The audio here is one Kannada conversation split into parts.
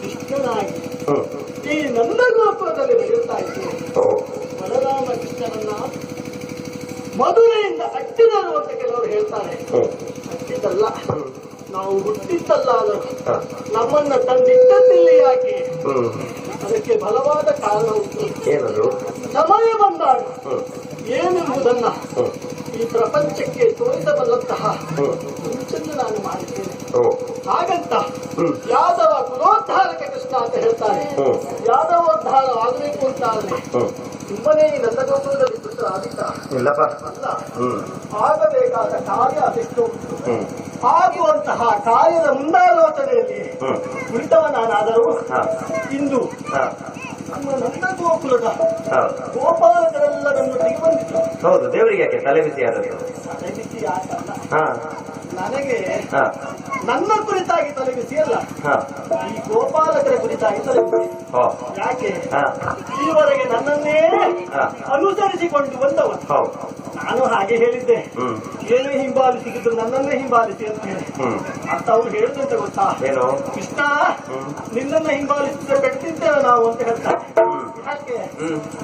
ಕೃಷ್ಣನಾಗಿ ಈ ನನ್ನ ಗೋಪುರದಲ್ಲಿ ಬೆಳೆಯುತ್ತಾ ಇದ್ದೇನೆ. ಬಲರಾಮ ಕೃಷ್ಣನನ್ನ ಮಧುರೆಯಿಂದ ಅಟ್ಟಿದರು ಅಂತ ಕೆಲವರು ಹೇಳ್ತಾರೆ. ಅಟ್ಟಿದ್ದಲ್ಲ, ನಾವು ಹುಟ್ಟಿದ್ದಲ್ಲ. ಆದರೂ ನಮ್ಮನ್ನ ತಂದಿಟ್ಟದ್ದಿಲ್ಲಿ ಯಾಕೆ? ಅದಕ್ಕೆ ಬಲವಾದ ಕಾರಣ ಉಂಟು. ಏನದು? ಸಮಯ ಬಂದಾಗ ಏನೆಂಬುದನ್ನ ಈ ಪ್ರಪಂಚಕ್ಕೆ ತೋರಿಸಬಲ್ಲಂತಹ ಮುಂಚೆಂದು ನಾನು ಮಾಡಿದ್ದೇನೆ. ಹಾಗಂತ ಯಾದವ ಕುಲೋದ್ಧಾರಕ ಕೃಷ್ಣ ಅಂತ ಹೇಳ್ತಾರೆ. ಯಾದವೋದ್ಧಾರ ಆಗಬೇಕು ಅಂತ ಆದ್ರೆ ಸುಮ್ಮನೆ ಈ ನನ್ನ ಗೋಪುರದಲ್ಲಿ ಬಿಟ್ಟರೆ ಆದಿಲ್ಲ. ಅಲ್ಲ, ಆಗಬೇಕಾದ ಕಾರ್ಯ ಅದೆಷ್ಟು ಉಂಟು. ಆಗುವಂತಹ ಕಾರ್ಯದ ಮುಂದಾಲೋಚನೆಯಲ್ಲಿ ಕುಳಿತವ ನಾನಾದರೂ ಇಂದು ನಮ್ಮ ನನ್ನ ಗೋಕುಲದ ಗೋಪಾಲಕರೆಲ್ಲರನ್ನು ತೆಗೆಬಂದಿತ್ತು. ಹೌದು, ದೇವರಿಗೆ ಯಾಕೆ ತಲೆಬಿಸಿ ಆದದ್ದು? ತಲೆಬಿಸಿ ಯಾಕಲ್ಲ, ನನಗೆ ನನ್ನ ಕುರಿತಾಗಿ ತಲೆಬಿಸಿ ಅಲ್ಲ, ಈ ಗೋಪಾಲಕರ ಕುರಿತಾಗಿ ತಲೆಬಿಸಿ. ಯಾಕೆ? ಈವರೆಗೆ ನನ್ನನ್ನೇ ಅನುಸರಿಸಿಕೊಂಡು ಬಂದವ. ನಾನು ಹಾಗೆ ಹೇಳಿದ್ದೆ, ಏನು ಹಿಂಬಾಲಿಸಿದ್ರು ನನ್ನನ್ನೇ ಹಿಂಬಾಲಿಸಿ ಅಂತ ಹೇಳಿ. ಅಂತ ಅವ್ರು ಹೇಳುದಂತ ಗೊತ್ತಾ? ಕೃಷ್ಣ, ನಿನ್ನನ್ನ ಹಿಂಬಾಲಿಸಿದ್ರೆ ಬೆಟ್ಟಿದ್ದೇವೆ ನಾವು ಅಂತ ಹೇಳ್ತಾರೆ. ಯಾಕೆ?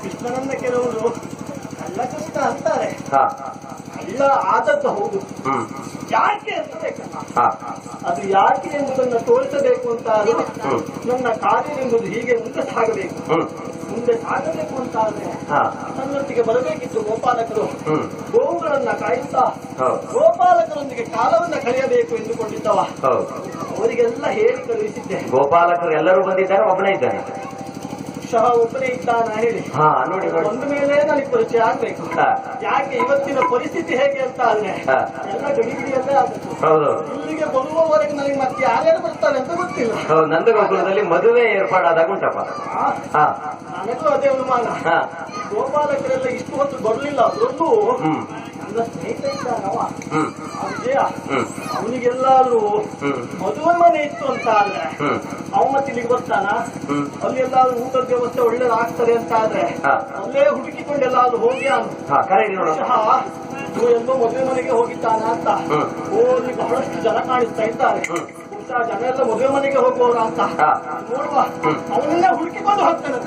ಕೃಷ್ಣನನ್ನ ಕೆಲವರು ಅಲ್ಲ ಕೃಷ್ಣ ಅಂತಾರೆ. ಅಲ್ಲ ಆದದ್ದು ಹೌದು. ಯಾಕೆ ಅಂತ ಬೇಕಲ್ಲ, ಅದು ಯಾಕೆ ಎಂಬುದನ್ನು ತೋರಿಸಬೇಕು ಅಂತ ನನ್ನ ಕಾರ್ಯವೆಂಬುದು ಹೀಗೆ ಮುಂದೆ ಸಾಗಬೇಕು. ಮುಂದೆ ಸಾಗಬೇಕು ಅಂತ ಆದ್ರೆ ನನ್ನೊಟ್ಟಿಗೆ ಬರಬೇಕಿತ್ತು ಗೋಪಾಲಕರು. ಗೋವುಗಳನ್ನ ಕಾಯುತ್ತಾ ಗೋಪಾಲಕರೊಂದಿಗೆ ಕಾಲವನ್ನ ಕಳೆಯಬೇಕು ಎಂದುಕೊಂಡಿದ್ದವ. ಅವರಿಗೆಲ್ಲ ಹೇಳಿ ಕಳುಹಿಸಿದ್ದೆ. ಗೋಪಾಲಕರು ಎಲ್ಲರೂ ಬಂದಿದ್ದಾರೆ, ಒಬ್ಬನೇ ಇದ್ದಾನೆ. ಒಬ್ಬನೇ ಇದ್ದಾನ ಹೇಳಿ ನೋಡಿ, ಒಂದು ಮೇಲೆ ನನಗೆ ಪರಿಚಯ ಆಗ್ಬೇಕು. ಯಾಕೆ ಇವತ್ತಿನ ಪರಿಸ್ಥಿತಿ ಹೇಗೆ ಅಂತ ಆದ್ರೆ ಎಲ್ಲ ಗಡಿಬಿಡಿಯಲ್ಲೇ ಆದದ್ದು. ಇಲ್ಲಿಗೆ ಬರುವವರೆಗೆ ನನಗೆ ಮತ್ತೆ ಯಾರ್ಯಾರು ಬರ್ತಾರೆ ಅಂತ ಗೊತ್ತಿಲ್ಲ. ನಂದ ಗೋಕುಲದಲ್ಲಿ ಮದುವೆ ಏರ್ಪಾಡಾದಾಗ ಉಂಟಪ್ಪ. ನನಗೂ ಅದೇ ಅನುಮಾನ. ಗೋಪಾಲಕರೆಲ್ಲ ಇಷ್ಟು ಹೊತ್ತು ಬರಲಿಲ್ಲ. ಅದರಲ್ಲೂ ನನ್ನ ಸ್ನೇಹಿತ ಇದ್ದಾನವ ವಿಜಯ, ಅವನಿಗೆಲ್ಲಾದ್ರೂ ಮದುವೆ ಮನೆ ಇತ್ತು ಅಂತ ಆದ್ರೆ ಅವ ಮತ್ತೆ ಇಲ್ಲಿಗೆ ಬರ್ತಾನ. ಅಲ್ಲಿ ಎಲ್ಲಾದ್ರೂ ಊಟದ ವ್ಯವಸ್ಥೆ ಒಳ್ಳೇದಾಗ್ತದೆ ಅಂತ ಆದ್ರೆ ಅಲ್ಲೇ ಹುಡುಕಿಕೊಂಡು ಎಲ್ಲಾದ್ರೂ ಹೋಗಿ ಎಲ್ಲೋ ಮದುವೆ ಮನೆಗೆ ಹೋಗಿದ್ದಾನ ಅಂತ. ಅಲ್ಲಿ ಬಹಳಷ್ಟು ಜನ ಕಾಣಿಸ್ತಾ ಇದ್ದಾರೆ. ಜನ ಎಲ್ಲ ಮದುವೆ ಮನೆಗೆ ಹೋಗುವವರು ಅಂತ ನೋಡುವ. ಅವನ್ನೆಲ್ಲ ಹುಡುಕಿಕೊಂಡು ಹೋಗ್ತಾನೆ.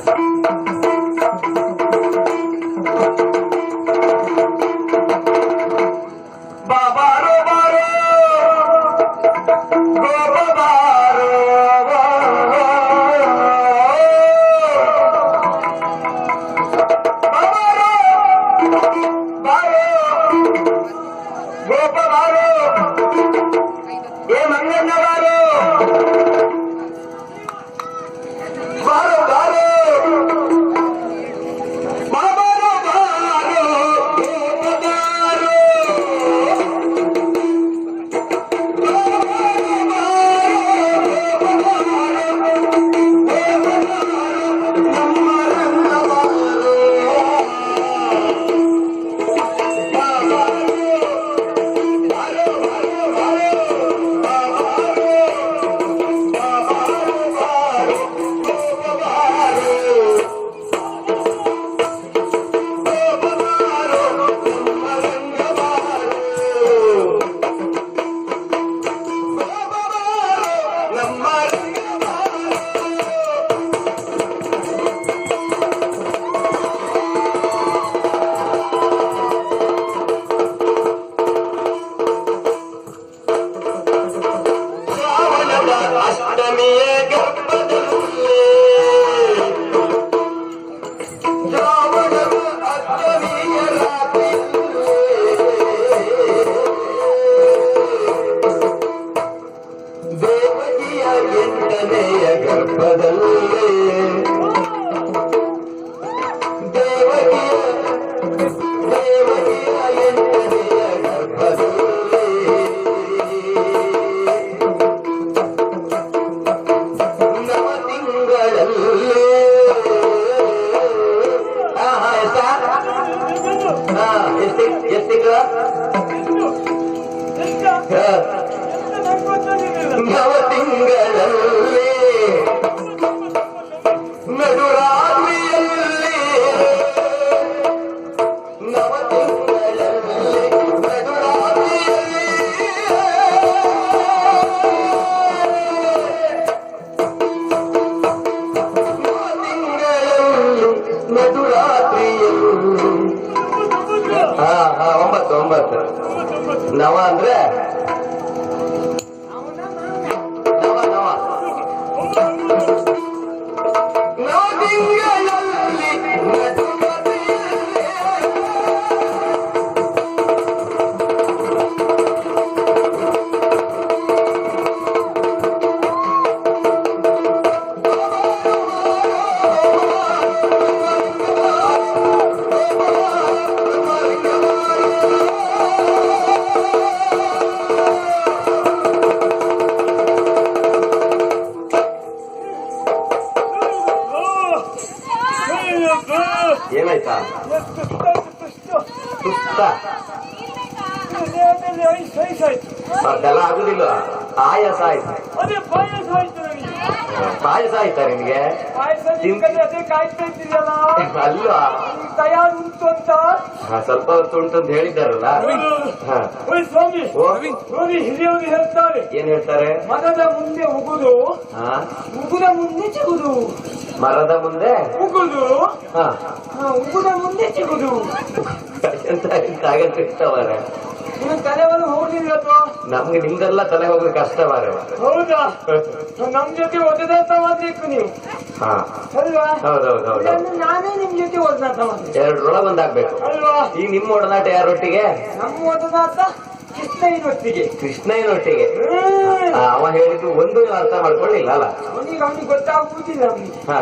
ಬೇಕಾ? ಸುಸ್ತ ಅದೆಲ್ಲ ಆಗುದಿಲ್ಲ, ಆಯಾಸ ಆಯ್ತು. ಅದೇ ಪಾಯಸ ಆಯ್ತು ನನಗೆ. ಪಾಯಸ ಆಯ್ತಾ ನಿಮ್ಗೆ? ಪಾಯಸ ಅದೇ ಕಾಯ್ತಾ ಇದ್ದೀರಲ್ಲ, ಅಲ್ವಾ? ತಯಾರು ಉಂಟು ಅಂತ. ಸ್ವಲ್ಪ ಹೊತ್ತು ಉಂಟು ಅಂತ ಹೇಳಿದ್ದಾರಲ್ಲ. ಓಯ್ ಸ್ವಾಮಿ, ನೋಡಿ ಹಿರಿಯವರು ಹೇಳ್ತಾರೆ, ಏನ್ ಹೇಳ್ತಾರೆ? ಮರದ ಮುಂದೆ ಉಗುದು, ಉಗುದ ಮುಂದೆ ಚಿಗುದು. ಮರದ ಮುಂದೆ ಉಗುದು, ಉಗುದ ಮುಂದೆ ಚಿಗುದು. ಎಂತ ಹಾಗಂತ ಇಷ್ಟವಾರ ನಿನ್ನ ತಲೆವನ್ನು ಹೋಗ್ಲಿಲ್ಲಪ್ಪ. ನಮ್ಗೆ ನಿಮ್ದೆಲ್ಲ ತಲೆ ಹೋಗೋದು ಕಷ್ಟವಾರ. ಹೌದಾ? ನಮ್ ಜೊತೆ ಒದದಾಟ ಮಾಡ್ಬೇಕು ನೀವು, ಅಲ್ವಾ? ಹೌದೌದೌದು. ನಾನೇ ನಿಮ್ ಜೊತೆ ಒದದಾಟ ಮಾಡ್ಬೇಕು. ಎರಡರೊಳಗೆ ಒಂದಾಗ್ಬೇಕು ಅಲ್ವಾ? ಈಗ ನಿಮ್ಮ ಒಡನಾಟ ಯಾರೊಟ್ಟಿಗೆ? ನಮ್ಮ ಒದದಾಟ ಕೃಷ್ಣಯ್ಯನೊಟ್ಟಿಗೆ. ಕೃಷ್ಣಯ್ಯನೊಟ್ಟಿಗೆ. ಅವ ಹೇಳಿದ್ದು ಒಂದು ಅರ್ಥ ಮಾಡ್ಕೊಳ್ಳಿಲ್ಲ ಅಲ್ಲ? ಅವನಿಗೆ ಗೊತ್ತಾಗುವುದಿಲ್ಲ.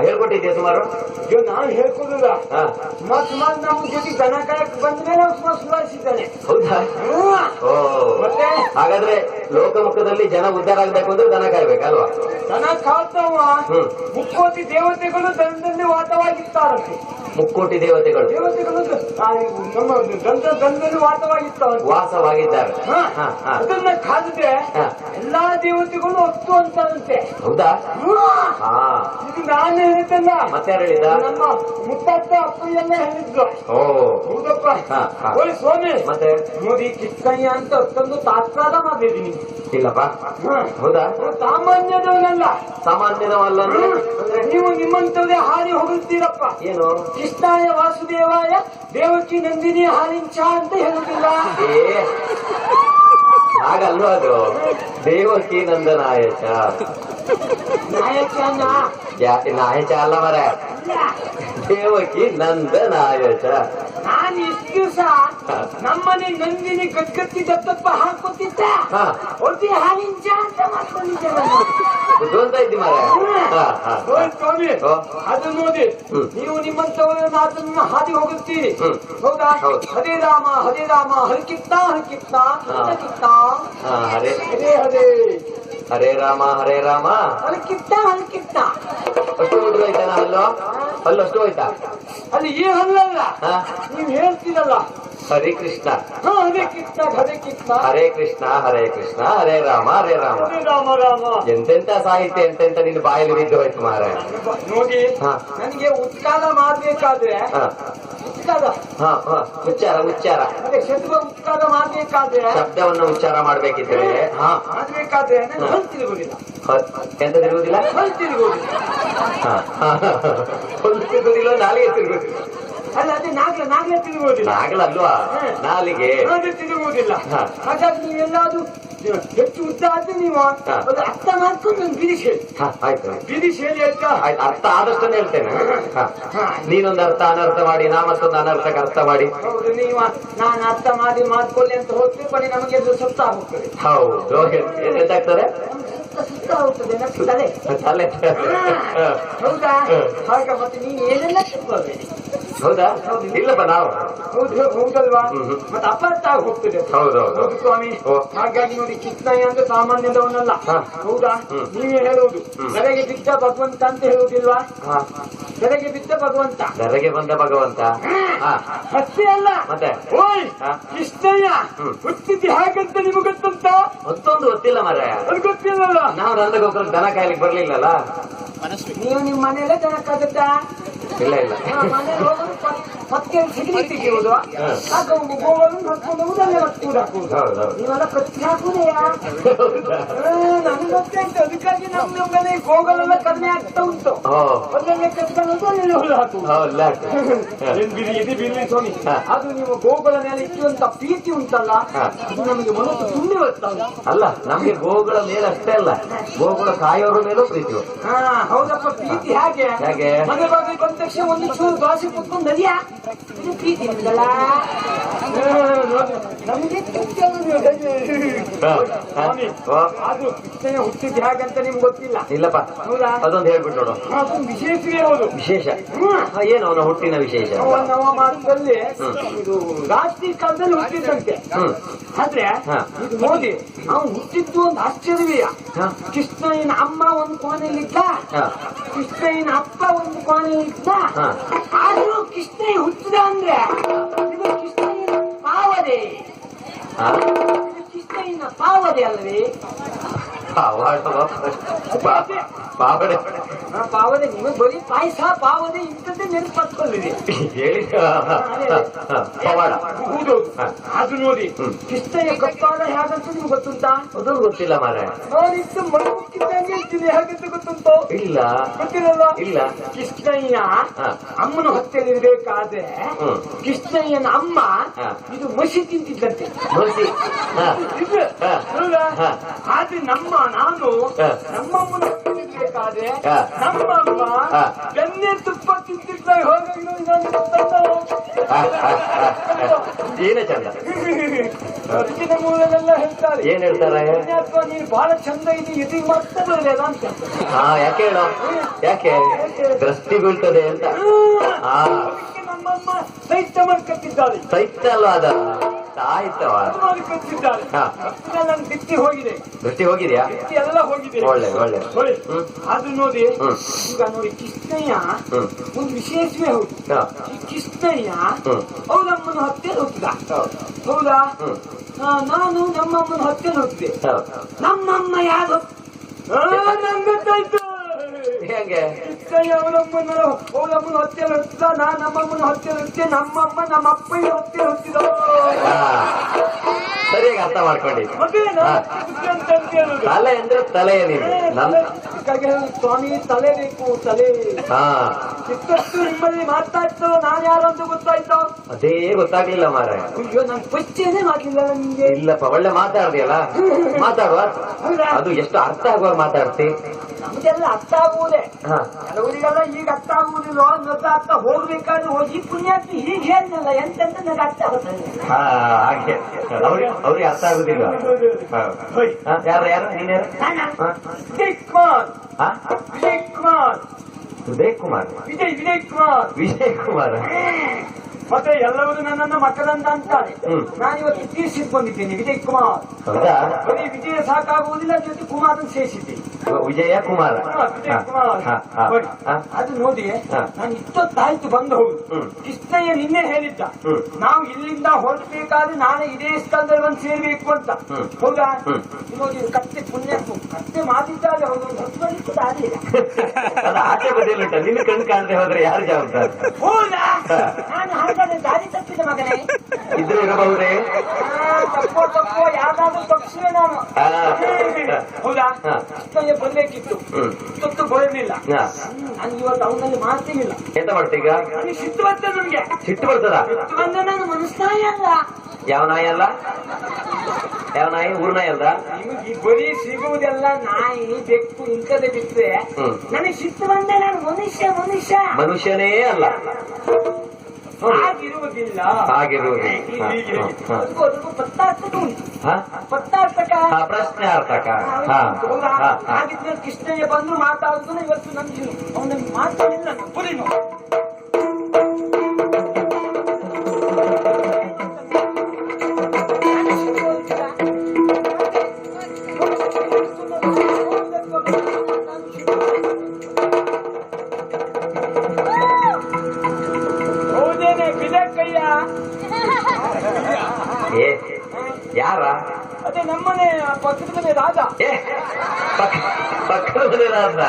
ಹೇಳ್ಕೊಟ್ಟಿದ್ಯಾ ಸುಮಾರು? ಈಗ ನಾನು ಹೇಳ್ಕೊಡುದ ಸುಮಾರು ನಮ್ಮ ಜೊತೆ ದನ ಕಾಯಕ್ ಬಂದ ಮೇಲೆ ಸುಧಾರಿಸಿದ್ದಾನೆ. ಹೌದಾ? ಓ, ಮತ್ತೆ ಹಾಗಾದ್ರೆ ಲೋಕಮುಖದಲ್ಲಿ ಜನ ಉದ್ಧಾರ ಆಗ್ಬೇಕು ಅಂದ್ರೆ ದನ ಕಾಯ್ಬೇಕಲ್ವಾ? ದನ ಕಾಡ್ತಾವ. ಮುಕ್ಕೋಟಿ ದೇವತೆಗಳು ದನದಲ್ಲಿ ವಾಸವಾಗಿರ್ತಾರಂತೆ. ಮುಕ್ಕೋಟಿ ದೇವತೆಗಳು ನಮ್ಮ ದಂಡದಲ್ಲಿ ವಾಸವಾಗಿದ್ದಾರೆ. ಅದನ್ನ ಕಾದಿದ್ರೆ ಎಲ್ಲಾ ದೇವತೆಗಳು ಹೊತ್ತು ಅಂತಾರಂತೆ. ಹೌದಾ? ಇದು ನಾನು ಹೇಳಿದ್ದಲ್ಲ, ಮತ್ತೆ ಯಾರು ಹೇಳಿದ? ನಮ್ಮ ಮುತ್ತಪ್ಪ ಅಪ್ಪ ಎಲ್ಲ ಹೇಳಿದ್ರು. ಓ ಹೌದಪ್ಪ. ಓಯ್ ಸ್ವಾಮಿ, ಮತ್ತೆ ನೋಡಿ ಕಿಕ್ಕಯ್ಯ ಅಂತ ಅಷ್ಟೊಂದು ತಾತ್ಸಾರ ಮಾಡಿದೀನಿ. ಇಲ್ಲಪ್ಪ. ಹೌದಾ? ಸಾಮಾನ್ಯದವನಲ್ಲ. ಸಾಮಾನ್ಯದವಲ್ಲ ಅಂದ್ರೆ ನೀವು ನಿಮ್ಮಂತವೇ ಹಾರಿ ಹೋಗುತ್ತೀರಪ್ಪ. ಏನು? ಕೃಷ್ಣಾಯ ವಾಸುದೇವಾಯ ದೇವಕಿ ನಂದಿನಿ ಹಾಲಿಂಚ ಅಂತ ಹೇಳುದಿಲ್ಲ. ಹಾಗಲ್ವ ಅದು? ದೇವಕಿ ನಂದನಾಯಕ. ನಾಯಕನ ನಾಯಕ ಅಲ್ಲ ಮರ, ದೇವಕಿ ನಂದನಾಯಕ. ನಾನು ಇಷ್ಟು ದಿವಸ ನಮ್ಮನೆ ನಂದಿನಿ ಗಟ್ಗಟ್ಟಿ ದತ್ತಪ್ಪ ಹಾಕೊತ್ತಿದ್ದ ಒತ್ತಿ ಹಾಲಿಂಚ ಅಂತ ಮಾಡ್ಕೊಂಡಿದ್ದೇವೆ. ಬುದ್ಧಿವಂತ ಇದ್ದಿ ಮರ. ಸ್ವಾಮಿ, ಅದು ನೋಡಿ ನೀವು ನಿಮ್ಮಂತವರ ಮಾತನ್ನು ಹಾದಿ ಹೋಗುತ್ತೀರಿ. ಹೌದಾ? ಹರೇ ರಾಮ ಹರೇ ರಾಮ ಹರಿಕಿತ್ತ ಹರಿಕಿತ್ತ ಕಿತ್ತ ಹರೇ ಹರೇ ಹರೇ ಹರೇ ರಾಮ ಹರೇ ರಾಮ ಹರಿಕಿತ್ತ ಹರಿಕಿತ್ತ. ಅಷ್ಟು ಹುಡುಗ ಆಯ್ತಾನ? ಅಲ್ಲೋ ಅಲ್ಲ, ಅಷ್ಟು ಹೋಯ್ತಾ? ಅದು ಈ ಹಲ್ಲಲ್ಲ, ನೀವು ಹೇಳ್ತೀರಲ್ಲ ಹರೇ ಕೃಷ್ಣ ಹರೇ ಕೃಷ್ಣ ಹರೇ ಕೃಷ್ಣ ಹರೇ ಕೃಷ್ಣ ಹರೇ ಕೃಷ್ಣ ಹರೇ ರಾಮ ಹರೇ ರಾಮ. ರಾಮ ರಾಮ. ಎಂತೆಂತ ಸಾಹಿತ್ಯ, ಎಂತೆಂತ ನಿನ್ನ ಬಾಯಲ್ಲಿ ಬಿದ್ದು ಹೋಯ್ತು ಮಾರ. ನೋಡಿ, ನನಗೆ ಉತ್ಕಾಲ ಮಾಡ್ಬೇಕಾದ್ರೆ ಉತ್ಕಾಲ ಉಚ್ಚಾರ ಉಚ್ಚಾರ ಶಬ್ದ ಉತ್ಕಾಲ ಮಾಡ್ಬೇಕಾದ್ರೆ ಶಬ್ದವನ್ನು ಉಚ್ಚಾರ ಮಾಡ್ಬೇಕಿದ್ರೆ ಮಾಡ್ಬೇಕಾದ್ರೆ ಹಲ್ ತಿರುಗುದಿಲ್ಲ. ಎಂತ ತಿರುಗುದಿಲ್ಲ? ಹಲ್ ತಿರುಗುದಿಲ್ಲ. ಹೊಲ್ಲು ತಿರುಗುದಿಲ್ಲ, ನಾಲಿಗೆ ತಿರುಗುದಿಲ್ಲ. ಅಲ್ಲ, ಅದೇ ನಾಗಲ ತಿರುಗುವುದಿಲ್ಲ. ನಾಗಲಲ್ವಾ? ನಾಲಿಗೆ ತಿರುಗುವುದಿಲ್ಲ. ಹಾಗಾಗಿ ನೀವೆಲ್ಲಾದ್ರೂ ಹೆಚ್ಚು ಉದ್ದ ಆದ್ರೆ ನೀವು ಅದು ಅರ್ಥ ಮಾಡ್ಕೊಂಡು ಒಂದು ಬಿಡಿಸಿ ಹೇಳಿ. ಆಯ್ತು, ಬಿಡಿಸಿ ಹೇಳಿ ಆಯ್ತಾ? ಆಯ್ತು, ಅರ್ಥ ಆದಷ್ಟನ್ನು ಹೇಳ್ತೇನೆ. ನೀನೊಂದು ಅರ್ಥ ಅನರ್ಥ ಮಾಡಿ, ನಾ ಮತ್ತೊಂದು ಅನರ್ಥಕ್ಕೆ ಅರ್ಥ ಮಾಡಿ. ಹೌದು, ನೀವು ನಾನು ಅರ್ಥ ಮಾಡ್ಕೊಳ್ಳಿ ಅಂತ ಹೋಗ್ತೀವಿ, ಬನ್ನಿ ನಮಗೆ ಸುತ್ತ ಹೋಗ್ತದೆ. ಹೌದು, ಎಂತಾಗ್ತದೆ? ಸುತ್ತ ಹೋಗ್ತದೆ ತಲೆ ತಲೆ. ಹೌದಾ? ಹಾಗ ಮತ್ತೆ ನೀವು ಏನೆಲ್ಲ ತಿಳ್ಕೊಳ್ಬೇಡಿ. ಹೌದಾ? ಇಲ್ಲಪ್ಪ ನಾವು ಹೌದಲ್ವಾ? ಮತ್ತೆ ಅಪಾರ್ಥ ಆಗಿ ಹೋಗ್ತದೆ. ಹೌದೌದು ಸ್ವಾಮಿ. ಹಾಗಾಗಿ ನೋಡಿ, ಕೃಷ್ಣಯ್ಯ ಅಂದ್ರೆ ಸಾಮಾನ್ಯದವನಲ್ಲ. ಹೌದಾ? ನೀವೇ ಹೇಳುವುದು ಬೆಳಗ್ಗೆ ಬಿದ್ದ ಭಗವಂತ ಅಂತ ಹೇಳುವುದಿಲ್ವಾ? ಬೆಳಗ್ಗೆ ಬಿದ್ದ ಭಗವಂತ, ಬೆಳಗ್ಗೆ ಬಂದ ಭಗವಂತ ಅಷ್ಟೇ ಅಲ್ಲ ಮತ್ತೆ. ಓಯ್ ಕೃಷ್ಣಯ್ಯ ಹುಟ್ಟಿದ್ದು ಹಾಗಂತ ನಿಮ್ಗೆ ಗೊತ್ತಂತ? ಮತ್ತೊಂದು ಗೊತ್ತಿಲ್ಲ ಮರ. ಅದು ಗೊತ್ತಿಲ್ಲಲ್ಲ. ನಾವು ನಂದಗೋಸ್ಕರ ದನ ಕಾಯ್ಲಿಕ್ಕೆ ಬರ್ಲಿಲ್ಲಲ್ಲ. ನೀವು ನಿಮ್ಮ ಮನೆಯಲ್ಲೇ ದನ ಕಾಗುತ್ತಾ? ಇಲ್ಲ ಇಲ್ಲ, ಮನೆಯಲ್ಲಿ ಹೋಗೋದು ಮತ್ತೆ ಸಿಗಲಿ ತೆಗೆಯುವುದು, ಗೋಗಳನ್ನು ಹಾಕೊಂಡು ಹೋಗುದಲ್ಲೇ ಮತ್ತೆ ಹಾಕುವುದು. ನೀವೆಲ್ಲ ಕತ್ತಿ ಹಾಕುದೆಯಾ? ನಮ್ಗೆ ಗೊತ್ತಾಯ್ತು. ಅದಕ್ಕಾಗಿ ನಮ್ಮ ಮನೆ ಗೋಗಳೆಲ್ಲ ಕಡಿಮೆ ಆಗ್ತಾ ಉಂಟು. ಒಂದೊಂದೇ ಕತ್ಕೊಂಡು ಅಲ್ಲೆಲ್ಲ ಹುಲ್ಲು ಹಾಕುವುದು. ಬಿರ್ಲಿ ಸ್ವಾಮಿ, ಅದು ನೀವು ಗೋಗಳ ಮೇಲೆ ಇಟ್ಟುವಂತ ಪ್ರೀತಿ ಉಂಟಲ್ಲ, ಅದು ನಮಗೆ ಮನಸ್ಸು ತುಂಬಿ ಬರ್ತಾ ಉಂಟು. ಅಲ್ಲ, ನಮ್ಗೆ ಗೋಗಳ ಮೇಲೆ ಅಷ್ಟೇ ಅಲ್ಲ, ಗೋಗಳ ಕಾಯೋರ ಮೇಲೂ ಪ್ರೀತಿ. ಹೌದಪ್ಪ, ಪ್ರೀತಿ ಹೇಗೆ? ಮನೆ ಬಾಗಿಲು ಬಂದ ತಕ್ಷಣ ಒಂದು ಚೂರು ದೋಸೆ ಕುತ್ಕೊಂಡು ನದಿಯಾ, ಇದು ಪ್ರೀತಿ ನಿಮ್ಗಲ್ಲ. ನಮಗೆ ಅದು ಕೃಷ್ಣಯ್ಯ ಹುಟ್ಟಿದ್ದು ಹೇಗಂತ ನಿಮ್ಗೆ ಗೊತ್ತಿಲ್ಲ. ಇಲ್ಲಪ್ಪ, ಹೌದಾ? ಅದೊಂದು ಹೇಳ್ಬಿಟ್ಟು ನೋಡು. ಅದೊಂದು ವಿಶೇಷವೇ ಹೌದು. ವಿಶೇಷ ಏನು ಅವನ ಹುಟ್ಟಿನ ವಿಶೇಷ? ನವ ಮಾಸದಲ್ಲಿ ಇದು ರಾತ್ರಿ ಕಾಲದಲ್ಲಿ ಹುಟ್ಟಿದ್ದಂತೆ. ಆದ್ರೆ ಇದು ನೋಡಿ, ಅವನು ಹುಟ್ಟಿದ್ದು ಒಂದು ಆಶ್ಚರ್ಯವೇ. ಕೃಷ್ಣಯ್ಯನ ಅಮ್ಮ ಒಂದು ಕೋಣೆಯಲ್ಲಿದ್ದ, ಕೃಷ್ಣಯ್ಯನ ಅಪ್ಪ ಒಂದು ಕೋಣೆಯಲ್ಲಿದ್ದ, ಆದ್ರೂ ಕೃಷ್ಣಯ್ಯ ಹುಟ್ಟಿದ ಅಂದ್ರೆ ಇದು ಕೃಷ್ಣಯ್ಯನ ಪಾವದೆ. ಇದು ಕೃಷ್ಣಯ್ಯನ ಪಾವದೆ ಅಲ್ವೇ? ಪಾವಡೆ ಪಾವದೆ ನಿಮಗೆ ಬರೀ ಪಾಯಸ ಪಾವದೆ ಇಂಥದ್ದೇ ನೆನಪತ್ಕೊಂಡಿದೆ. ಹೇಳಿ ಪವಾಡ. ಅದು ನೋಡಿ ಕೃಷ್ಣಯ್ಯ ಕಪ್ಪಾಡ ಹೇಗಂತ ನಿಮ್ಗೆ ಗೊತ್ತುಂಟಾ? ಅದು ಗೊತ್ತಿಲ್ಲ ಮಾರೆ. ನಾನಿತ್ತು ಮಗುಕ್ಕಿದ್ದಂಗೆ ಇದ್ದೀನಿ, ಹೇಗಂತ ಗೊತ್ತುಂಟು? ಇಲ್ಲ ಗೊತ್ತಿರಲ್ಲ. ಇಲ್ಲ. ಕೃಷ್ಣಯ್ಯ ಅಮ್ಮನ ಹೊತ್ತಲ್ಲಿರ್ಬೇಕಾದ್ರೆ ಕೃಷ್ಣಯ್ಯನ ಅಮ್ಮ ಇದು ಮಸಿ ತಿಂತಿದ್ದಂತೆ. ಮಸಿ ಆದ್ರೆ ನಾನು ನಮ್ಮಮ್ಮನ ಹೊತ್ತಲ್ಲಿರ್ಬೇಕಾದ್ರೆ ನಮ್ಮಮ್ಮ ಬೆಣ್ಣೆ ತುಪ್ಪ ತಿಂತಿದ್ದ. ಏನೇ ಚಂದ. ಅರ್ಜಿನ ಮೂಲಲೆಲ್ಲ ಹೇಳ್ತಾರೆ. ಏನ್ ಹೇಳ್ತಾರೆ? ನೀನು ಬಹಳ ಚಂದ ಇದೆ, ಇದು ಮತ್ತೆ ಬರಲಿಲ್ಲ ಅಂತ. ಯಾಕೆ ಹೇಳೋ? ಯಾಕೆ ದೃಷ್ಟಿ ಬೀಳ್ತದೆ ಅಂತ. ನಮ್ಮಮ್ಮ ಸೈತ ಮಾಡ್ಕತ್ತಿದ್ದಾಳೆ. ಸೈತ ಅಲ್ವ ಅದ ಆಯ್ತವ ಮಾಡ್ಕತ್ತಿದ್ದಾಳೆ. ನನ್ ಬಿತ್ತಿ ಹೋಗಿದೆ. ದೃಷ್ಟಿ ಹೋಗಿದ್ಯಾ? ಬಿತ್ತಿ ಎಲ್ಲ ಹೋಗಿದೆ. ಒಳ್ಳೆ ಒಳ್ಳೆ. ಅದು ನೋಡಿ ಈಗ ನೋಡಿ ಕೃಷ್ಣಯ್ಯ ಒಂದು ವಿಶೇಷವೇ ಹೌದು. ಈ ಕೃಷ್ಣಯ್ಯ ಅವರಮ್ಮನ ಹತ್ತಿರ ಹೋಗ್ತಿದ್ದ. ಹೌದಾ? ನಾನು ನಮ್ಮಮ್ಮನ ಹತ್ತಿರ ಹೋಗ್ತಿದ್ದೆ. ನಮ್ಮಮ್ಮ ಯಾರು ನಂಗೆ ಗೊತ್ತಾಯ್ತು. ಹೇಗೆ? ಕೃಷ್ಣಯ್ಯ ಅವರಮ್ಮನ ಹತ್ತಿರ ಹೋಗ್ತಿದ್ದ, ನಾನು ನಮ್ಮಮ್ಮನ ಹತ್ತಿರ ಹೋಗ್ತಿದ್ದೆ, ನಮ್ಮಮ್ಮ ನಮ್ಮ ಅಪ್ಪಯ್ಯ ಹತ್ತಿರ ಹೋಗ್ತಿದ್ದ. ಸರಿಯಾಗಿ ಅರ್ಥ ಮಾಡ್ಕೊಂಡಿದ್ದೆ. ತಲೆ ಅಂದ್ರೆ ತಲೆ ಏನಿದೆ ಸ್ವಾಮಿ, ತಲೆ ಬೇಕು, ತಲೆ. ಚಿಕ್ಕಷ್ಟು ನಿಮ್ಮಲ್ಲಿ ಮಾತಾಡ್ತೋ ನಾನು ಯಾರು ಅಂತ ಗೊತ್ತಾಯ್ತೋ? ಅದೇ ಗೊತ್ತಾಗ್ಲಿಲ್ಲ ಮಾರೆ. ಅಯ್ಯೋ, ನಾನು ಪರಿಚಯನೇ ಮಾಡ್ಲಿಲ್ಲ ನಿಮ್ಗೆ. ಇಲ್ಲಪ್ಪ, ಒಳ್ಳೆ ಮಾತಾಡ್ದಿಯಲ್ಲ. ಮಾತಾಡುವ ಅದು ಎಷ್ಟು ಅರ್ಥ ಆಗುವಾಗ ಮಾತಾಡ್ತಿ. ನಮ್ಗೆಲ್ಲ ಅರ್ಥ ಆಗುವುದೇ, ಕೆಲವರಿಗೆಲ್ಲ ಈಗ ಅರ್ಥ ಆಗುವುದಿಲ್ಲ. ಮೊದಲು ಅರ್ಥ ಹೋಗ್ಬೇಕಾದ್ರೆ ಹೋಗಿ ಪುಣ್ಯಾತ್ಮ ಹೀಗೆ ಹೇಳಿಲ್ಲ ಎಂತೆಂತ ನನಗೆ ಅರ್ಥ ಆಗುತ್ತದೆ. ಹಾಗೆ ಅವ್ರಿಗೆ ಅರ್ಥ ಆಗುದಿಲ್ಲ. ಯಾರು ಯಾರು ನೀನು? ವಿಜಯ್ ಕುಮಾರ್. ವಿಜಯ್ ಕುಮಾರ್. ಉದಯ್ ಕುಮಾರ್. ವಿಜಯ್ ಕುಮಾರ್. ವಿಜಯ್ ಕುಮಾರ್. ಮತ್ತೆ ಎಲ್ಲವರು ನನ್ನನ್ನು ಮಕ್ಕಳಂತ ಅಂತಾರೆ. ನಾನಿವತ್ತು ತೀರ್ಸಿದ್ ಬಂದಿದ್ದೇನೆ ವಿಜಯ್ ಕುಮಾರ್. ಹೌದಾ? ಬರೀ ವಿಜಯ ಸಾಕಾಗುವುದಿಲ್ಲ, ಜೊತೆ ಕುಮಾರ್ ಸೇರಿಸಿದ್ದೆ. ವಿಜಯ ಕುಮಾರ. ವಿಜಯ್ ಕುಮಾರ್. ಅದು ನೋಡಿ, ನಾನು ಇಷ್ಟೊತ್ತಾಯ್ತು ಬಂದು ಹೋಗುದು. ಕೃಷ್ಣಯ್ಯ ನಿನ್ನೆ ಹೇಳಿದ್ದ ನಾವು ಇಲ್ಲಿಂದ ಹೊರಡ್ಬೇಕಾದ್ರೆ ನಾಳೆ ಇದೇ ಸ್ಥಳದಲ್ಲಿ ಬಂದು ಸೇರ್ಬೇಕು ಅಂತ. ಹೌದಾ? ನೋಡಿ ಕತ್ತೆ ಪುಣ್ಯ ಕತ್ತೆ ಮಾತಿದ್ದಾರೆ. ಹೌದು, ಹೊತ್ತು ದಾರಿ ಇಲ್ಲ. ಅದು ಆಚೆ ಬದಿಯಲ್ಲಿ ಉಂಟ. ನಿನ್ನ ಕಣ್ಣು ಕಾಣದೆ ಹೋದ್ರೆ ಯಾರು ಜವಾಬ್ದಾರಿ? ಹೌದಾ? ನಾನು ಹಾಗಾದ್ರೆ ದಾರಿ ತಪ್ಪಿದ ಮಗನೇ ಇದ್ರೆ ಇರಬಹುದೇ? ತಪ್ಪೋ ಯಾವ್ದಾದ್ರು ತಪ್ಪಿಸುವೆ ನಾನು. ಹೌದಾ? ಕೃಷ್ಣಯ್ಯ ಬರ್ಬೇಕಿತ್ತು, ಇಷ್ಟೊತ್ತು ಬರಲಿಲ್ಲ. ನಾನು ಇವತ್ತು ಅವನಲ್ಲಿ ಮಾತೇ ಇಲ್ಲ. ಎಂತ ಮಾಡ್ತೀಗ? ನನಗೆ ಸಿಟ್ಟು ಬರ್ತದೆ. ನಮ್ಗೆ ಸಿಟ್ಟು ಬರ್ತದ? ಸಿಟ್ಟು ಬಂದ್ರೆ ನಾನು ಮನಸ್ನಾಯಿ ಅಲ್ಲ. ಯಾವ ನಾಯಿ ಅಲ್ಲ? ಯಾವ ನಾಯಿ? ಊರ್ ನಾಯಿ ಅಲ್ದ? ನಿಮಗೆ ಬರೀ ಸಿಗುವುದೆಲ್ಲ ನಾಯಿ ಬೆಕ್ಕು ಇಂಥದ್ದೇ ಬಿಟ್ಟರೆ ನನಗೆ ಸಿಟ್ಟು ಬಂದ್ರೆ ನಾನು ಮನುಷ್ಯನೇ ಅಲ್ಲ. ಹಾಗಿರುವುದಿಲ್ಲ. ಪತ್ತಾರ್ಥಕ ಉಂಟು. ಪತ್ತಾರ್ಥಕ, ಪ್ರಶ್ನಾರ್ಥಕ. ಹಾಗಿದ್ರೆ ಕೃಷ್ಣಯ್ಯ ಬಂದು ಮಾತಾಡುದು. ಇವತ್ತು ನಮ್ಗೆ ಅವನಲ್ಲಿ ಮಾತಾಡಿಲ್ಲ. ಬರೀ ಯಾರ? ಅದೇ ನಮ್ಮನೆ ಪಕ್ಕದ ಮನೆ ರಾಜ. ಪಕ್ಕದ ಮನೆ ರಾಜ.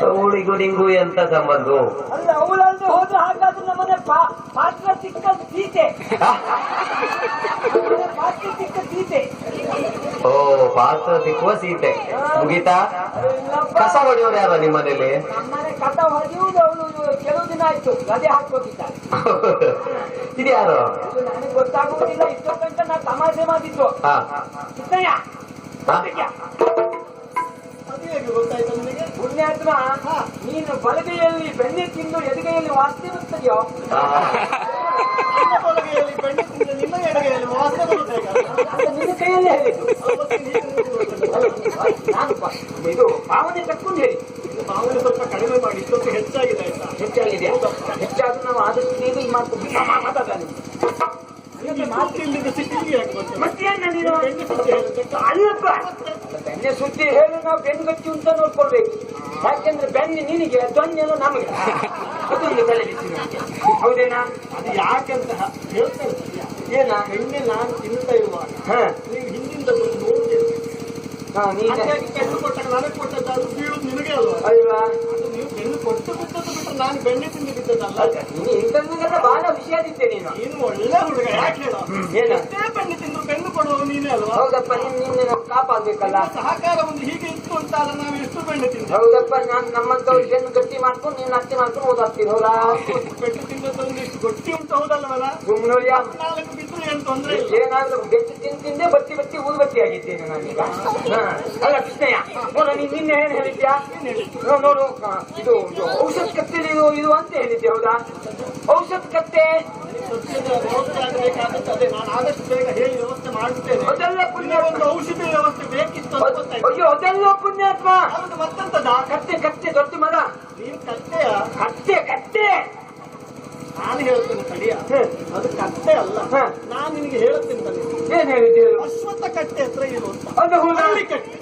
ಅವಳಿಗೂ ನಿಂಗೂ ಎಂತ ಸಂಬಂಧ? ಅಲ್ಲ, ಅವಳಲ್ಲದೆ ಹೋದ್ರೆ ಹಾಗಾದ್ರೆ ನಮ್ಮನೆ ಪಾತ್ರ ಸಿಕ್ಕ ಸೀತೆ. ಪಾತ್ರ ಸಿಕ್ಕ ಸೀತೆ. ಓ, ಪಾತ್ರ ಸಿಕ್ಕುವ ಸೀತೆ. ಮುಗೀತಾ? ಕಸ ಹೊಡೆಯೋರು ಯಾರ ನಿಮ್ಮ ಮನೇಲಿ? ನಮ್ಮನೆ ಕಸ ಹೊಡೆಯುವುದು ಅವಳು ಕೆಲವು ದಿನ ಆಯ್ತು ರಜೆ ಹಾಕೋತಿದ್ದಾರೆ. ಇದ್ಯಾರು? ನನಗೆ ಗೊತ್ತಾಗುವುದಿಲ್ಲ. ಇಷ್ಟೋ ತನಕ ನಾ ತಮಾಷೆ ಮಾಡಿದ್ದು. ಕೃಷ್ಣಯ್ಯ ಪುಣ್ಯಾತ್ಮ, ನೀನು ಬಲಗೈಯಲ್ಲಿ ಬೆಣ್ಣೆ ತಿಂದು ಎಡಗೈಯಲ್ಲಿ ವಾಸನೆ ಬರ್ತದೆಯೋ? ನಿಮ್ಮ ಎಡಗೈಯಲ್ಲಿ ವಾಸನೆ ಬರುತ್ತೆ. ನಿನ್ನ ಕೈಯಲ್ಲಿ ಹೇಳಿದ್ದು. ನಾನು ಇದು ಭಾವನೆ ಕಟ್ಕೊಂಡು ಹೇಳಿ. ಭಾವನೆ ಸ್ವಲ್ಪ ಕಡಿಮೆ ಮಾಡಿ. ಇಷ್ಟೊತ್ತು ಹೆಚ್ಚಾಗಿದೆ ಆಯ್ತಾ? ಹೆಚ್ಚಾಗಿದೆ. ಹೆಚ್ಚಾದ್ರೂ ನಾವು ಆದಷ್ಟು ಬೇಗ ಈ ಮಾಡ್ಕೊಂಡು ಮಾತಾಡ. ಮತ್ತೇನ ನೀನು ಅಲ್ಲಪ್ಪ, ಬೆಣ್ಣೆ ಸುದ್ದಿ ಹೇಳಿ ನಾವು ಬೆನ್ಗಟ್ಟಿ ಅಂತ ನೋಡ್ಕೊಳ್ಬೇಕು. ಯಾಕೆಂದ್ರೆ ಬೆನ್ನಿ ನಿನಗೆ ದೊಣ್ಣೆಲ್ಲ ನಮಗೆ ಅದೊಂದು ತಲೆ ಬಿಸಿ ನಮ್ಗೆ. ಹೌದೇನಾ? ಅದು ಯಾಕಂತ ಹೇಳ್ತಾರೆ ಏನ ಬೆಣ್ಣೆ ನಾನು ತಿನ್ನುತ್ತಾ ಇರುವಾಗ ನೀವು ಹಿಂದಿಂದ ಬಂದು ನೋಡ್ತೇವೆ. ನೀನು ಹಾಗಾಗಿ ಬೆಣ್ಣು ಕೊಟ್ಟಾಗ ನನಗೆ ಕೊಟ್ಟದ್ದು ಅದು ಬೀಳುದು ನಿನಗೆ ಅಲ್ವಾ? ಅಲ್ವಾ? ಅದು ನೀವು ಬೆಣ್ಣು ಕೊಟ್ಟು ಬಿಟ್ಟದ್ದು ಬಿಟ್ಟರೆ ನಾನು ಬೆಣ್ಣೆ ತಿಂದು ಬಿದ್ದದ್ದಲ್ಲ. ನೀನು ಇಂಥದ್ದೆಲ್ಲ ಬಹಳ ವಿಷಯದಿದ್ದೆ ನೀನು. ನೀನು ಒಳ್ಳೆ ಹುಡುಗ, ಯಾಕೆ ಹೇಳ? ಏನ? ಎಷ್ಟೇ ಬೆಣ್ಣೆ ತಿಂದ್ರು ಬೆಣ್ಣು ಕೊಡುವ ನೀನೇ ಅಲ್ವಾ? ಹೌದಪ್ಪ, ನಿನ್ನ ಕಾಪಾಡ್ಬೇಕಲ್ಲ. ಸಹಕಾರ ಒಂದು ಹೀಗೆ ಇತ್ತು ಅಂತ ಆದ್ರೆ ನಾವು ಎಷ್ಟು ಬೆಣ್ಣೆ ತಿಂದು. ಹೌದಪ್ಪ, ನಾನು ನಮ್ಮಂತವ್ರು ಬೆನ್ನು ಗಟ್ಟಿ ಮಾಡ್ಕೊಂಡು ನೀನು ಅತ್ತಿ ಮಾಡ್ಕೊಂಡು ಓದಾಡ್ತೀನಿ. ಹೌದಾ? ಬೆಣ್ಣೆ ತಿನ್ನೋದೊಂದು ಇಷ್ಟು ಗಟ್ಟಿ ಉಂಟು, ಹೌದಲ್ಲವಲ್ಲ? ಸುಮ್ಮನೆ 4 ಬಿದ್ರು ಏನು ತೊಂದರೆ ಇಲ್ಲ. ಏನಾದ್ರೂ ಬೆಟ್ಟು ತಿಂದೆ ಬತ್ತಿ ಬತ್ತಿ ಊದ್ಬತ್ತಿ ಆಗಿದ್ದೇನೆ ನಾನೀಗ. ಅಲ್ಲ ಕೃಷ್ಣಯ್ಯ, ನೋಡ ನೀನ್ ನಿನ್ನೆ ಏನ್ ಹೇಳಿದ್ಯಾ? ನೋಡು, ಇದು ಔಷಧ ಕತ್ತೆ ಇದು ಅಂತ ಹೇಳಿದ್ದೆ. ಹೌದಾ? ಔಷಧ ಕತ್ತೆ ಸಸ್ಯದ ವ್ಯವಸ್ಥೆ ಆಗಬೇಕಾದದ್ದು ಅದೇ. ನಾನು ಆದಷ್ಟು ಬೇಗ ಹೇಳಿ ವ್ಯವಸ್ಥೆ ಮಾಡುತ್ತೇನೆ. ಅದೆಲ್ಲ ಪುಣ್ಯ. ಒಂದು ಔಷಧಿ ವ್ಯವಸ್ಥೆ ಬೇಕಿತ್ತು ಅಂತ ಗೊತ್ತಾಯ್ತು. ಅಯ್ಯೋ, ಅದೆಲ್ಲ ಪುಣ್ಯಾತ್ಮ. ಹೌದು, ಮತ್ತೆಂತದ? ಕತ್ತೆ ದೊಡ್ಡ ಮಗ. ನೀನ್ ಕತ್ತೆಯ? ಕತ್ತೆ ನಾನು ಹೇಳ್ತೇನೆ ತಡಿಯ. ಅದು ಕತ್ತೆ ಅಲ್ಲ. ನಾನು ನಿನಗೆ ಹೇಳ್ತೇನೆ ತಾನೆ. ಏನ್ ಹೇಳಿದ್ದೀರಿ? ಅಶ್ವತ್ಥ ಕಟ್ಟೆ ಹತ್ರ ಇರು ಅಂತ. ಅದು ಹೌದಾ? ಅರಳಿ ಕಟ್ಟೆ.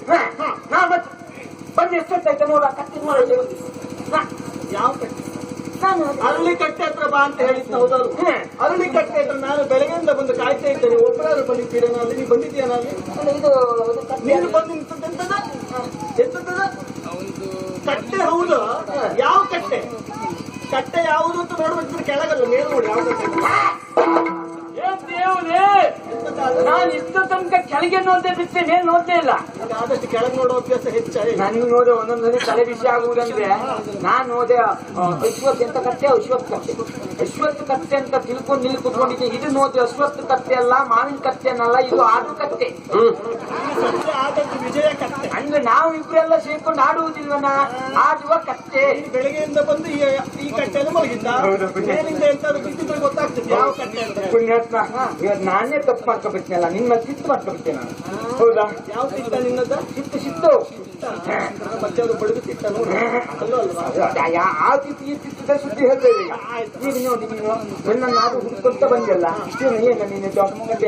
ಬಂದು ಎಷ್ಟೊತ್ತಾಯ್ತು ನೋಡ ಕತ್ತೆ ನೋಡಿ. ಯಾವ ಕಟ್ಟೆ? ಅರಳಿ ಕಟ್ಟೆ ಹತ್ರ ಬಾ ಅಂತ ಹೇಳಿದ್ನ. ಹೌದಲ್ಲ? ಅರಳಿ ಕಟ್ಟೆ ಹತ್ರ ನಾನು ಬೆಳಗ್ಗೆಯಿಂದ ಬಂದು ಕಾಯ್ತಾ ಇದ್ದೇನೆ. ಒಬ್ಬರಾದ್ರು ಬಂದಿದ್ದೀರ? ಅಲ್ಲಿ ನೀವು ಬಂದಿದ್ದೀಯ? ಇದು ನೀನು ಬಂದು ನಿಂತದ್ದೆಂತದ? ಎಂತದ ಕಟ್ಟೆ? ಹೌದು. ಯಾವ ಕಟ್ಟೆ? ಕಟ್ಟೆ ಯಾವುದು ಅಂತ ನೋಡ್ಬೇಕಿದ್ರೆ ಕೆಳಗಲ್ಲ, ಮೇಲೆ ನೋಡಿ ಯಾವ ಕಟ್ಟೆ. ನಾನು ಇಷ್ಟ ತನಕ ಕೆಳಗೆ ನೋಡ್ದೆ ಬಿಟ್ಟೆ, ಮೇಲೆ ನೋಡ್ತೇ ಇಲ್ಲ. ಆದಷ್ಟು ಕೆಳಗೆ ನೋಡೋ ಅಭ್ಯಾಸ ಹೆಚ್ಚಾಗಿ ನನಗೆ ನೋಡಿ ಒಂದೊಂದು ತಲೆ ಬಿಸಿ ಆಗುವುದಂದ್ರೆ ನಾನು ನೋದೆ ಅಶ್ವತ್ಥ ಎಂತ ಕಟ್ಟೆ, ಅಶ್ವತ್ಥ ಕಟ್ಟೆ ಅಂತ ತಿಳ್ಕೊಂಡು ಇಲ್ಲಿ ಕುತ್ಕೊಂಡಿದ್ದೆ. ಇದು ನೋಡಿ ಅಶ್ವತ್ಥ ಕಟ್ಟೆ ಅಲ್ಲ, ಮಾವಿನ ಕಟ್ಟೆ ಅನ್ನಲ್ಲ, ಇದು ಆಡು ಕಟ್ಟೆ. ಸತ್ಯ ಆದದ್ದು ವಿಜಯ ಕಟ್ಟೆ. ಅಂದ್ರೆ ನಾವು ಇಬ್ರೆಲ್ಲ ಸೇರ್ಕೊಂಡು ಆಡುವುದಿಲ್ವನ, ಆಡುವ ಕಟ್ಟೆ. ಬೆಳಗ್ಗೆಯಿಂದ ಬಂದು ಈ ಕಟ್ಟೆಯನ್ನು ಮಲಗಿದ್ದ. ಮೇಲಿಂದ ಎಂತಾದ್ರು ಬಿದ್ದಿದ್ರೆ ಗೊತ್ತಾಗ್ತದೆ ಯಾವ ಕಟ್ಟೆ ಅಂತ. ಪುಣ್ಯಾತ್ಮ, ಇವತ್ತು ನಾನೇ ತಪ್ಪು ಮಾಡ್ಕೊಬಿಟ್ಟನಲ್ಲ, ನಿನ್ನ ಸಿಟ್ಟು ಮಾಡ್ಕೊಬಿಟ್ಟೆ ನಾನು. ಹೌದಾ? ಯಾವ ಸಿಟ್ಟ ನಿನ್ನದ? ಸಿಟ್ಟು ಮತ್ತೆ ಅದು ಬಡಿದು ಸಿಟ್ಟ ನೋಡಿ ಅಲ್ಲೋ ಅಲ್ವಾ? ಆ ಈ ಸಿಟ್ಟದ ಸುದ್ದಿ ಹೇಳ್ತೇವೆ ಈಗ. ಈಗ ನೋಡಿ, ನೀನು ನನ್ನನ್ನಾದ್ರೂ ಹುಡ್ಕೊಂತ ಬಂದಿಲ್ಲ. ಏನು ನೀನು ದೊಡ್ಡ ಮಗಟ್ಟೆ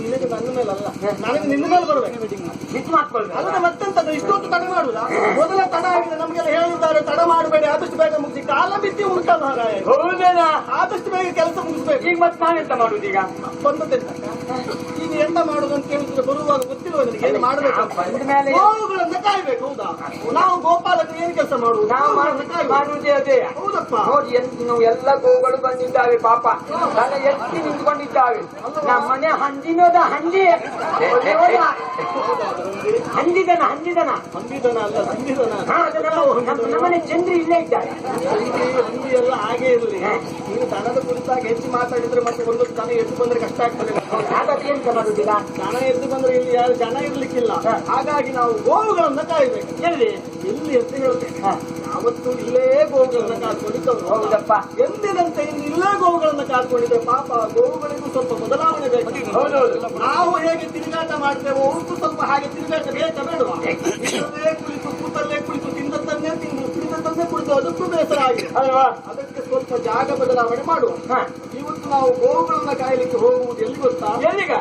ನಿನಗೆ ನನ್ನ ಮೇಲೆ ಅಲ್ಲ, ನನಗೆ ನಿನ್ನ ಮೇಲೆ ಬರ್ಬೇಕು. ಸಿಟ್ಟು ಮಾಡ್ಕೊಳ್ಬೇಕು. ಅಲ್ಲ ಮತ್ತೆಂತದ್ದು ಇಷ್ಟೊತ್ತು ತಡ ಮಾಡುದ? ಮೊದಲ ತಡ ಆಗಿದೆ. ನಮಗೆಲ್ಲ ಹೇಳಿದ್ದಾರೆ ತಡ ಮಾಡಬೇಡಿ, ಆದಷ್ಟು ಬೇಗ ಮುಗಿಸಿ. ಕಾಲ ಬಿದ್ದಿ ಉಂಟಲ್ಲ ಹಾಗಾಯ. ಹೌದೇನಾ? ಆದಷ್ಟು ಬೇಗ ಕೆಲಸ ಮುಗಿಸ್ಬೇಕು. ಈಗ ಮತ್ತೆ ನಾನೆಂತ ಮಾಡುದು ಈಗ? ಬಂದದ್ದೆಂತ ಈಗ ಎಂತ ಮಾಡುದು ಅಂತ ಕೇಳಿದ್ರೆ ಬರುವಾಗ ಗೊತ್ತಿಲ್ವ ನನಗೆ ಏನು ಮಾಡಬೇಕು? ಬಂದ ಮೇಲೆ ಗೋವುಗಳನ್ನ ಕಾಯ್ಬೇಕು. ಹೌದಾ? ನಾವು ಗೋಪಾಲಕರು ಏನು ಕೆಲಸ ಮಾಡುದು? ನಾವು ಮಾಡುವುದೇ ಅದೇ. ಹೌದಪ್ಪ. ನೋಡಿ, ನಾವು ಎಲ್ಲ ಗೋಗಳು ಬಂದಿದ್ದಾವೆ, ಪಾಪ ತಲೆ ಎತ್ತಿ ನಿಂತ್ಕೊಂಡಿದ್ದಾವೆ. ನಮ್ಮನೆ ಹಂದಿನೋದ ಹಂದಿ ಹಂದಿದನ ಹಂದಿದನ ಅಲ್ಲ, ಸಂಗಿದನ. ನಮ್ಮನೆ ಚಂದ್ರಿ ಇಲ್ಲೇ ಇದ್ದಾರೆ. ಹಂದಿ ಎಲ್ಲ ಹಾಗೆ ಇರಲಿ. ನೀವು ದನದ ಕುರಿತಾಗಿ ಹೆಚ್ಚು ಮಾತಾಡಿದ್ರೆ ಮತ್ತೆ ಒಂದು ದನ ಎದ್ದು ಬಂದ್ರೆ ಕಷ್ಟ ಆಗ್ತದೆ. ಹಾಗಾಗಿ ಎಂತ ಮಾಡುದಿಲ್ಲ, ದನ ಎದ್ದು ಬಂದ್ರೆ ಇಲ್ಲಿ ಯಾರು ಜನ ಇರ್ಲಿಕ್ಕಿಲ್ಲ. ಹಾಗಾಗಿ ನಾವು ಗೋವುಗಳನ್ನ ಕಾಯ್ಬೇಕು. ಎಲ್ಲಿ ಅಂತ ಹೇಳ್ತೇನೆ. ಯಾವತ್ತು ಇಲ್ಲೇ ಗೋವುಗಳನ್ನ ಕಾದ್ಕೊಂಡಿದ್ದವರು. ಹೌದಪ್ಪ. ಎಂದಿನಂತೆ ಇನ್ನು ಇಲ್ಲೇ ಗೋವುಗಳನ್ನ ಕಾದ್ಕೊಂಡಿದ್ರೆ ಪಾಪ ಗೋವುಗಳಿಗೂ ಸ್ವಲ್ಪ ಬದಲಾವಣೆ ಬೇಕು. ನಾವು ಹೇಗೆ ತಿರುಗಾಟ ಮಾಡ್ತೇವೋ ಅವ್ರಿಗೂ ಸ್ವಲ್ಪ ಹಾಗೆ ತಿರುಗಾಟ ಬೇಕಾ ಬೇಡವಾ? ಇಲ್ಲದೇ ಕುಳಿತು ಕೂತಲ್ಲೇ ಕುಳಿತು ತಿಂದದ್ದನ್ನೇ ತಿಂದು ಕುಳಿತದ್ದನ್ನೇ ಕುಳಿತು ಅದಕ್ಕೂ ಬೇಸರ ಆಗಿದೆ ಅಲ್ವಾ? ಅದಕ್ಕೆ ಸ್ವಲ್ಪ ಜಾಗ ಬದಲಾವಣೆ ಮಾಡುವ. ಇವತ್ತು ನಾವು ಗೋವುಗಳನ್ನ ಕಾಯಲಿಕ್ಕೆ ಹೋಗುವುದು ಎಲ್ಲಿ ಗೊತ್ತಾ? ಎಲ್ಲಿಗ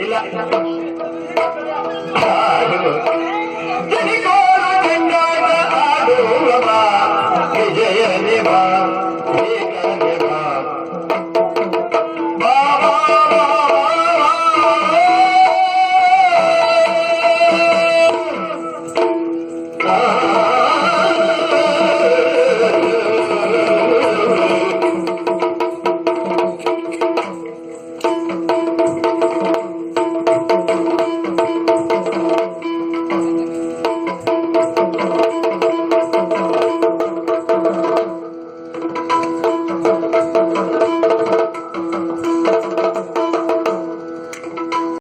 ಇಲ್ಲ